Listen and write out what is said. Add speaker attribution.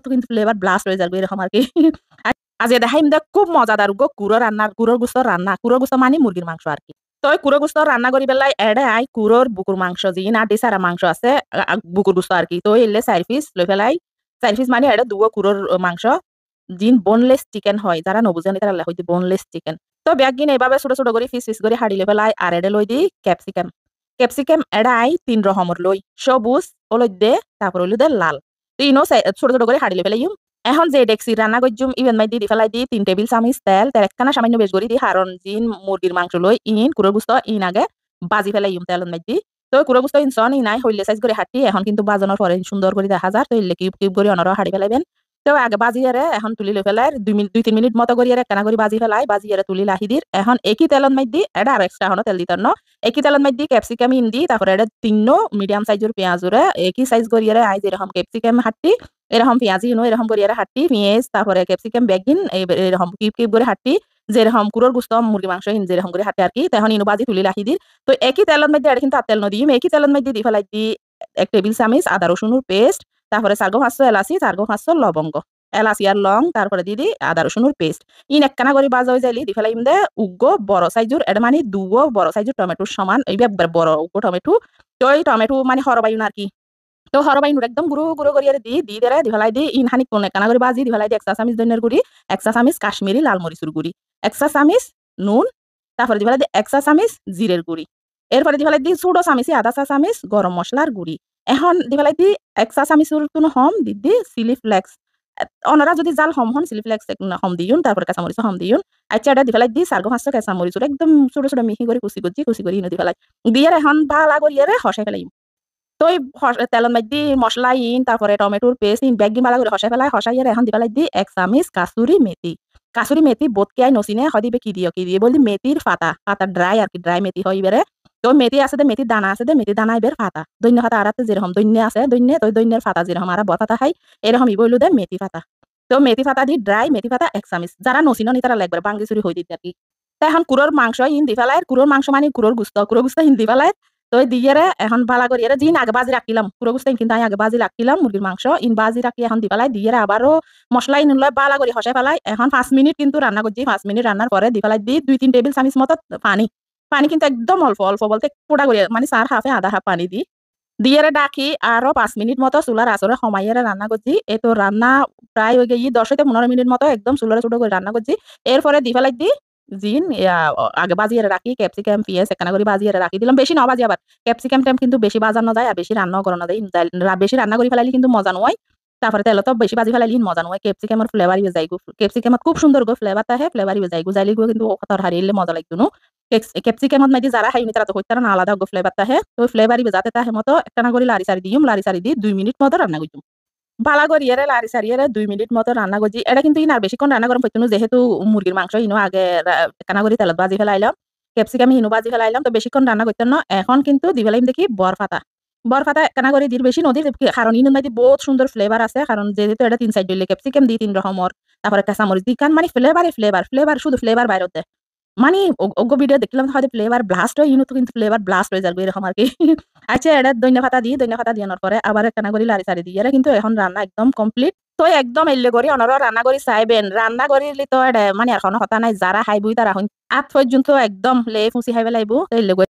Speaker 1: তো কিন্তু flavour blast হয়ে যাবে এরকম আর কি। আজ দেখাইম দে খুব মজাদার কুড়োর গুস্ত রান্না কুড়োর গুস্ত মানে মুরগির মাংস আর কি। তো কুড়ো গুস্ত রান্না করি বেলায় এড়ে আই কুড়োর বুকুর মাংস যি না ডি সারা মাংস আছে বুকুর গুস্ত আর কি। তো এলে 4 পিস লই ফেলাই 4 পিস মানে এড়ে দুও কুড়োর মাংস জিন বোনলেস চিকেন হয় যারা নবুজানি তারা হইতে বোনলেস চিকেন। তো ব্যাগিন এভাবে ছোট ছোট করে পিস পিস করে হাড়ি লই ফেলাই আর এড়ে লই দি ক্যাপসিকাম ক্যাপসিকাম এড়াই 3 রকমের লই সবুজ হলদে তারপর হইলো দে লাল। তো ইনো ছোট ছোট করে হাড়ি লই ফেলাই এখন যে ডেক্সি রান্না করছুম ইভেন মাই দি ফেলাই দি 3 টেবিল চামিচ তেল একখানা সামান্য বেশ করে দি হারন জিন মুরগির মাংস লই ইন কুড়ো গুস্ত ইন আগে বাজি ফেলাই তেলের মাই দি। তো কুড়ো গুস্ত ইনসন ইনাই হইলে সাইজ করে হাঁটি এখন কিন্তু বাজানোর পরে সুন্দর করে দেখা যায় তো ইলে কিউব কিউব করে অনর হাড়ি ফেলাইবেন। তো আগে বাজিয়ারে এখন তুলি লই ফেলাই 2-3 মিনিট মতো করিয়ারে একখানা করে বাজি ফেলাই বাজিয়ারে তুলি লাহি দির এখন একই তেলের মাই দি এটা আর এক্সট্রা হনো তেল দিতার ন একই তেলের মাই দি ক্যাপসিকাম ইন দি তারপরে এটা 3 মিডিয়াম সাইজের পেঁয়াজুরে একই সাইজ করিয়ারে আই যেরকম ক্যাপসিকাম হাঁটি এরকম পেঁয়াজি এরকম করিয়ারে হাঁটি পেঁয়াজ তারপরে ক্যাপসিকাম বেগিন এরকম কিউব কিউব করে হাঁটি যেরকম কুড়োর গুস্ত মুরগি মাংস ইন যেরকম করে হাঁটে আর কি তখন ইনো বাজি তুলি লাহি দির। তো একই তেলের মধ্যে এটা কিন্তু আর তেল নদিম একই তেলের মধ্যে দি ফেলাই দি 1 টেবিল চামিচ আদা রসুনের পেস্ট তারপরে 4-5 এলাচি 4-5 লবঙ্গ এলাচি আর লং তারপরে দিদি আদা রসুনের পেস্ট ইন একখানা করে বাজা হয়ে যাইলি দি ফেলাই দে উগ্গো বড় সাইজুর এটা মানে দুগো বড় সাইজুর টমেটোর সমান এই বড় উগ্গো টমেটো। তো এই টমেটো মানে হরবাইন আর কি। তো হরবাইন একদম গুঁড়ো গুঁড়ো করিয়া দি দেরে দি ফেলাই দি ইন হানিক কোন একখানা করে বাজি দি ফেলাই দি 1 চা চামিচ ধনিয়ার গুড়ি 1 চা চামিচ কাশ্মীরি লাল মরিচুর গুড়ি 1 চা চামিচ নুন তারপরে দি ফেলাই দি 1 চা চামিচ জিরের গুড়ি এরপরে দি ফেলাই দি ছোট চামিচে আধা চা চামিচ গরম মশলার গুড়ি এখন দি ফেলাই দি 1 চা চামিচুর কোনো হম দি চিলি ফ্লেক্স অনরা যদি জাল হম হন চিলি ফ্লেক্স হম দিউন তারপরে কাঁচামরিচ হম দিউন আচ্ছা এটা দি ফেলাই দি 4-5 কাঁচামরিচুর একদম ছোট ছোট মিহি করে কুচি করে ইনো দি ফেলাই দিয়ে এখন ভালা করিয়ারে হসাই ফেলাই। তো ওই তেলের মধ্যে মশলা ইন তারপরে টমেটোর পেস্ট ইন ব্যাগি মালা করে হসাই ফেলাই হসাইয়ারে এখন দি ফেলাই দি 1 চামিচ কাসুরি মেথি বোধকে আই নসিনে হদিবে কি দিও বলদি মেথির পাতা ড্রাই আর কি ড্রাই মেথি হয় ইবেরে। তো মেথি আছে দে মেথির দানা আছে দে মেথি দানা ইবের পাতা দৈন্য পাতা আরাতে যেরকম দৈন্য আছে দৈন্য তো দৈন্যের পাতা যেরকম আর বর পাতা খাই এরকম ইবইলো দে মেথি পাতা। তো মেথি পাতা দি ড্রাই মেথি পাতা 1 চামিচ যারা নসিন নি তারা লাগবে বাঙ্গি চুরি হই দিতে আর কি। তা এখন কুড়োর মাংস ইন দি ফেলাই কুড়োর মাংস মানে কুড়োর গুস্ত ইন দি ফেলাই। তো দিয়ারে এখন ভালা করিয়ারে জিন আগে বাজি রাখিলাম পুরো গুস্তা কিন্তু আমি আগে বাজি রাখিলাম মুরগির মাংস ইন বাজি রাখি এখন দি ফেলাই দিয়ারে আবারও মশলা ইন লয় বালা করে হসাই ফেলাই এখন 5 মিনিট কিন্তু রান্না করছি 5 মিনিট রান্নার পরে দি ফেলাই দি 2-3 টেবিল চামিচ মতো পানি পানি কিন্তু একদম অল্প অল্প বলতে পোড়া করিয়া মানে 4 হাফে আধা হাফ পানি দি দিয়ারে ডাকি আরো 5 মিনিট মতো চুলার আসরে সময়রে রান্না করছি এই তো রান্না প্রায় হয়ে গিয়ে 10-15 মিনিট মতো একদম চুলার ছোট করে রান্না করছি। এরপরে দি ফেলাই দি জিন আগে বাজিয়ে রাখি ক্যাপসিকাম পিঁয়াজ একখানা করে বাজিয়ে রাখি দিলাম বেশি না বাজি আবার ক্যাপসিকাম টাইম কিন্তু বেশি বাজানো যায় আর বেশি রান্নাও করানো যায় বেশি রান্না করে ফেলাইলে কিন্তু মজা নয় তারপরে তেল তো বেশি বাজি ফেলাইলে মজা নয় ক্যাপসিকামের ফ্লেভারই যাই ক্যাপসিকামত খুব সুন্দর গো ফ্লেভারটা হে ফ্লেভারই যাই যাইলে কিন্তু কথার হারিয়ে মজা লাগতো না ক্যাপসিকামত মাইদি যারা খাইনি তারা তো হইতে না আলাদা গো ফ্লেভারটা হে তো ফ্লেভারই যাতে তাহে মতো একখানা করে লারি সারি দি 2 মিনিট মতো রান্না করতাম বালা করিয়ারে লারি সারিয়ারে 2 মিনিট মতো রান্না করছি এটা কিন্তু ইনার বেশিক্ষণ রান্না করার পড়তো যেহেতু মুরগির মাংস ইনো আগে একখানা করে তেলত বাজি ফেলাইলাম ক্যাপসিকাম ইনো বাজি ফেলাইলাম তো বেশিক্ষণ রান্না করতাম না এখন কিন্তু দি ফেলাইম দেখি বরফাতা একখানা করে দির বেশি নদীর কারণ ইনো মাইদি বহুত সুন্দর ফ্লেভার আছে কারণ যেহেতু এটা 3 সাইড দিলে ক্যাপসিকাম দি 3 রকমের তারপরে কাঁচামরিচ দি কান মানে ফ্লেভার শুধু ফ্লেভার বাইরতে মানে ওগো ভিডিও দেখলাম হয়তো ফ্লেভার ব্লাস্ট হয় ইনো তো কিন্তু ফ্লেভার ব্লাস্ট হয়ে যাবে এরকম আর কি। আচ্ছা এটা ধনিয়া পাতা দিয়ানোর পরে আবার একখানা করে লারি সারি দিয়ে কিন্তু এখন রান্না একদম কমপ্লিট। তো একদম এলে করি অনর রান্না করি চাইবেন রান্না করিলে তো মানে এখনো কথা নাই যারা খাইবই তারা আজ পর্যন্ত একদম লে ফুসি খাইবে লাইব এলে